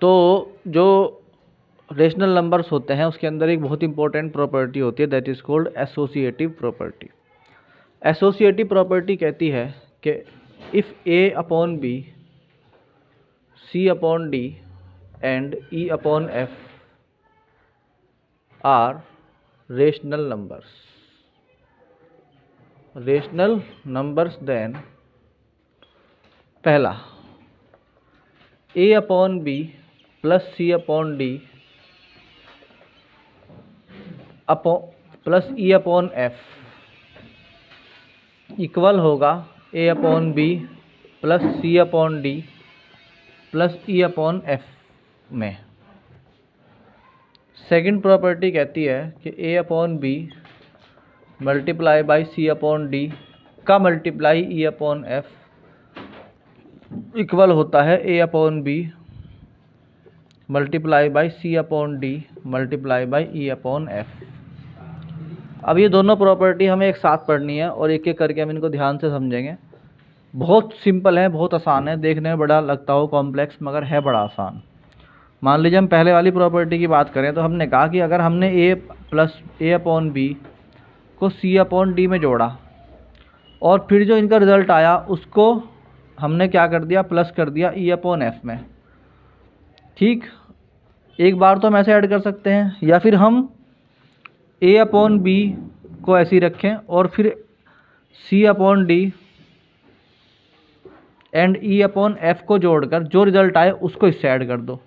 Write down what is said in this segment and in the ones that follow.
तो जो rational numbers होते हैं उसके अंदर एक बहुत इंपॉर्टेंट प्रॉपर्टी होती है, that is called associative property. Associative property कहती है कि if A upon B, C upon D and E upon F are rational numbers then पहला A upon B plus C upon D plus E upon F equal होगा A upon B plus C upon D plus E upon F में। Second property कहती है कि A upon B multiply by C upon D का multiply e upon F equal होता है A upon B multiply by C upon D multiply by E upon F. अब ये दोनों प्रॉपर्टी हमें एक साथ पढ़नी है और एक एक करके हम इनको ध्यान से समझेंगे। बहुत सिंपल है, बहुत आसान है, देखने में बड़ा लगता हो कॉम्प्लेक्स मगर है बड़ा आसान। मान लीजिए हम पहले वाली प्रॉपर्टी की बात करें तो हमने कहा कि अगर हमने ए अपॉन बी को सी अपॉन डी में जोड़ा और फिर जो इनका रिज़ल्ट आया उसको हमने क्या कर दिया, प्लस कर दिया ई अपॉन एफ में। ठीक, एक बार तो हम ऐसे ऐड कर सकते हैं या फिर हम ए अपॉन बी को ऐसे ही रखें और फिर C upon D and E upon F को जोड़कर जो रिज़ल्ट आए उसको इससे ऐड कर दो,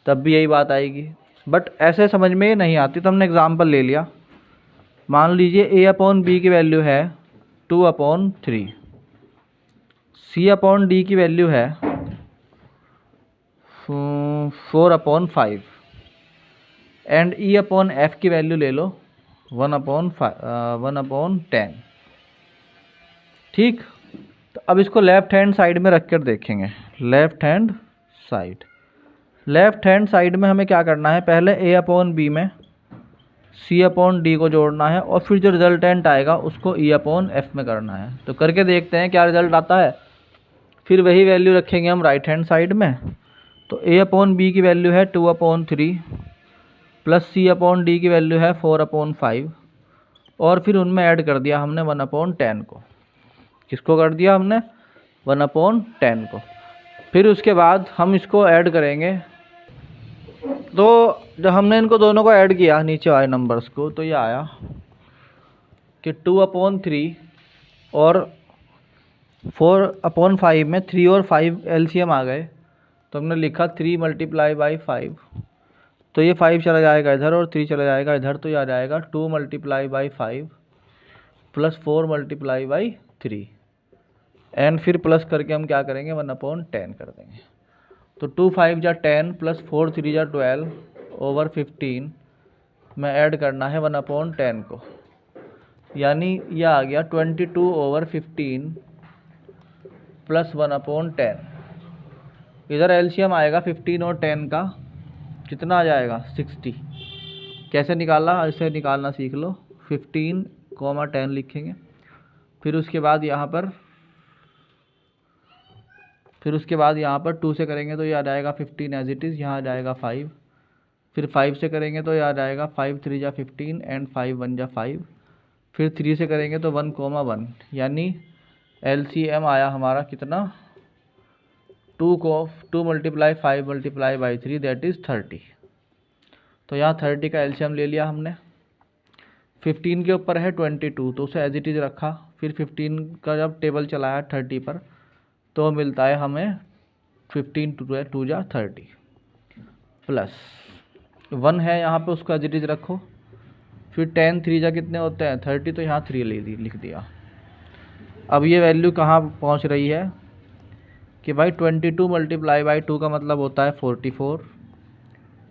तब भी यही बात आएगी। बट ऐसे समझ में नहीं आती तो हमने एग्जाम्पल ले लिया। मान लीजिए ए अपॉन बी की वैल्यू है 2/3, सी अपॉन डी की वैल्यू है 4/5 एंड ई अपॉन एफ की वैल्यू ले लो 1/10। ठीक, तो अब इसको लेफ़्ट हैंड साइड में रख कर देखेंगे। लेफ़्ट हैंड साइड में हमें क्या करना है, पहले ए अपॉन बी में सी अपॉन डी को जोड़ना है और फिर जो रिजल्टेंट आएगा उसको ई अपॉन एफ में करना है। तो करके देखते हैं क्या रिजल्ट आता है। फिर वही वैल्यू रखेंगे हम राइट हैंड साइड में। तो ए अपॉन बी की वैल्यू है 2/3 प्लस सी अपॉन डी की वैल्यू है 4/5 और फिर उनमें ऐड कर दिया हमने 1/10 को। किसको कर दिया हमने, 1/10 को। फिर उसके बाद हम इसको ऐड करेंगे। तो जब हमने इनको दोनों को ऐड किया नीचे आए नंबर्स को, तो ये आया कि 2/3 और 4/5 में 3 और 5 एलसीएम आ गए, तो हमने लिखा 3 × 5। तो ये 5 चला जाएगा इधर और 3 चला जाएगा इधर, तो ये आ जाएगा 2 × 5 प्लस 4 × 3 एंड फिर प्लस करके हम क्या करेंगे 1/10 कर देंगे। तो 2 × 5 = 10 प्लस 4 × 3 = 12 ओवर 15 में ऐड करना है 1/10 को, यानी यह आ गया 22/15 प्लस 1/10। इधर एलसीएम आएगा 15 और 10 का, कितना आ जाएगा 60। कैसे निकाला, इसे निकालना सीख लो। 15, 10 लिखेंगे, फिर उसके बाद यहाँ पर 2 से करेंगे तो ये आ जाएगा 15 एज इट इज़, यहाँ आ जाएगा 5। फिर 5 से करेंगे तो ये आ जाएगा 5 × 3 = 15 एंड 5 × 1 = 5। फिर 3 से करेंगे तो 1, 1, यानी एलसीएम आया हमारा कितना, 2 × 5 × 3 दैट इज़ 30। तो यहाँ 30 का एलसीएम ले लिया हमने। 15 के ऊपर है 22, तो उसे एज इट इज़ रखा। फिर 15 का जब टेबल चलाया 30 पर तो मिलता है हमें 15 × 2 = 30 प्लस 1 है यहाँ पे, उसको एज इट इज़ रखो। फिर 10 × 3 = कितने होते हैं 30, तो यहाँ 3 लिख दिया। अब ये वैल्यू कहाँ पहुँच रही है कि भाई 22 × 2 का मतलब होता है 44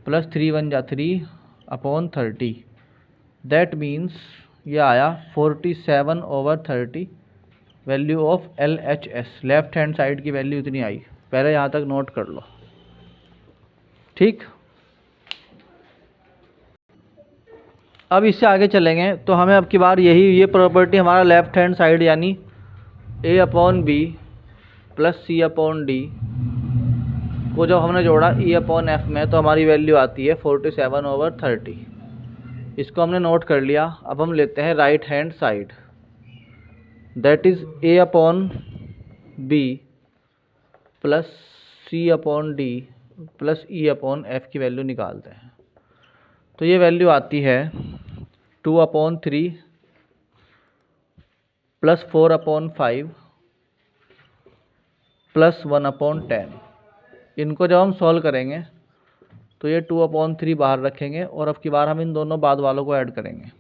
प्लस 3 × 1 = 3/30। दैट मीन्स ये आया 47/30 value of LHS। Left hand side की वैल्यू इतनी आई, पहले यहाँ तक नोट कर लो। ठीक, अब इससे आगे चलेंगे तो हमें अब की बार ये प्रॉपर्टी हमारा लेफ़्ट हैंड साइड यानी A/B प्लस C/D को जब हमने जोड़ा E/F में तो हमारी वैल्यू आती है 47/30। इसको हमने नोट कर लिया। अब हम लेते हैं right hand side, that is A/B plus C/D plus E/F की वैल्यू निकालते हैं। तो ये वैल्यू आती है 2/3 प्लस 4/5 प्लस 1/10। इनको जब हम सॉल्व करेंगे तो ये 2/3 बाहर रखेंगे और अब की बार हम इन दोनों बाद वालों को ऐड करेंगे।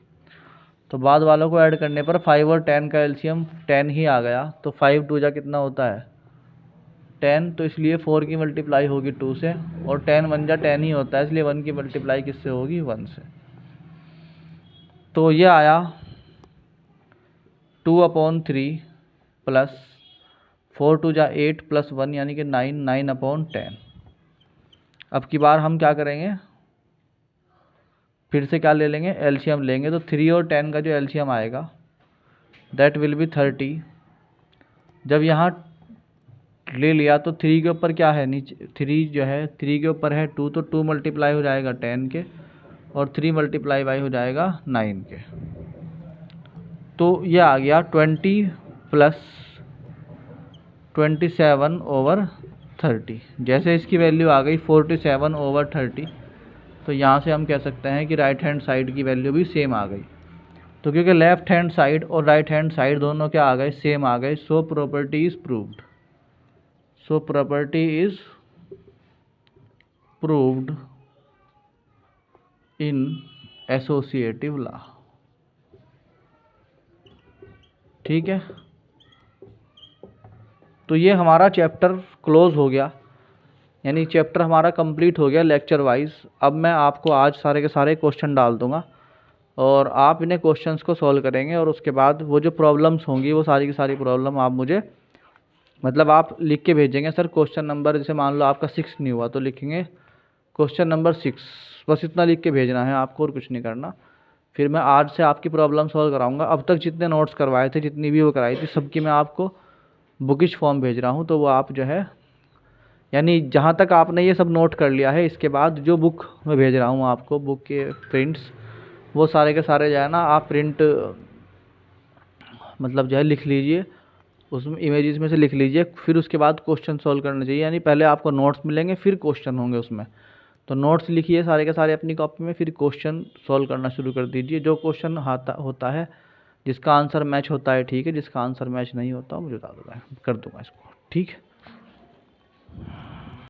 तो बाद वालों को ऐड करने पर 5 और 10 का एलसीएम 10 ही आ गया। तो 5 2 जा कितना होता है 10, तो इसलिए 4 की मल्टीप्लाई होगी 2 से, और 10 1 जा 10 ही होता है, इसलिए 1 की मल्टीप्लाई किससे होगी 1 से। तो ये आया 2/3 प्लस 4 2 जा 8 प्लस 1 यानी कि 9, 9/10। अब की बार हम क्या करेंगे, फिर से क्या ले लेंगे, एलसीएम लेंगे। तो 3 और 10 का जो एलसीएम आएगा दैट विल बी 30। जब यहाँ ले लिया तो 3 के ऊपर क्या है, नीचे 3 जो है 3 के ऊपर है 2, तो 2 मल्टीप्लाई हो जाएगा 10 के और 3 मल्टीप्लाई बाई हो जाएगा 9 के। तो ये आ गया 20 प्लस 27/30। जैसे इसकी वैल्यू आ गई 47/30, तो यहाँ से हम कह सकते हैं कि राइट हैंड साइड की वैल्यू भी सेम आ गई। तो क्योंकि लेफ्ट हैंड साइड और राइट हैंड साइड दोनों क्या आ गए, सेम आ गए, so property is proved. So property is proved in associative law. ठीक है, तो ये हमारा चैप्टर क्लोज हो गया, यानी चैप्टर हमारा कंप्लीट हो गया लेक्चर वाइज। अब मैं आपको आज सारे के सारे क्वेश्चन डाल दूंगा और आप इन्हें क्वेश्चंस को सॉल्व करेंगे, और उसके बाद वो जो प्रॉब्लम्स होंगी वो सारी की सारी प्रॉब्लम आप मुझे मतलब आप लिख के भेजेंगे। सर क्वेश्चन नंबर, जैसे मान लो आपका 6 नहीं हुआ तो लिखेंगे क्वेश्चन नंबर 6, बस इतना लिख के भेजना है आपको और कुछ नहीं करना। फिर मैं आज से आपकी प्रॉब्लम सॉल्व कराऊंगा। अब तक जितने नोट्स करवाए थे, जितनी भी वो कराई थी, सबकी मैं आपको बुकिश फॉर्म भेज रहा हूँ। तो वो आप जो है, यानी जहाँ तक आपने ये सब नोट कर लिया है, इसके बाद जो बुक मैं भेज रहा हूँ आपको, बुक के प्रिंट्स, वो सारे के सारे जो है ना आप प्रिंट मतलब जो है लिख लीजिए, उसमें इमेजेस में से लिख लीजिए। फिर उसके बाद क्वेश्चन सॉल्व करना चाहिए, यानी पहले आपको नोट्स मिलेंगे फिर क्वेश्चन होंगे उसमें। तो नोट्स लिखिए सारे के सारे अपनी कॉपी में, फिर क्वेश्चन सॉल्व करना शुरू कर दीजिए। जो क्वेश्चन होता है, जिसका आंसर मैच होता है ठीक है, जिसका आंसर मैच नहीं होता मुझे बता दूँगा, कर दूँगा इसको। ठीक है।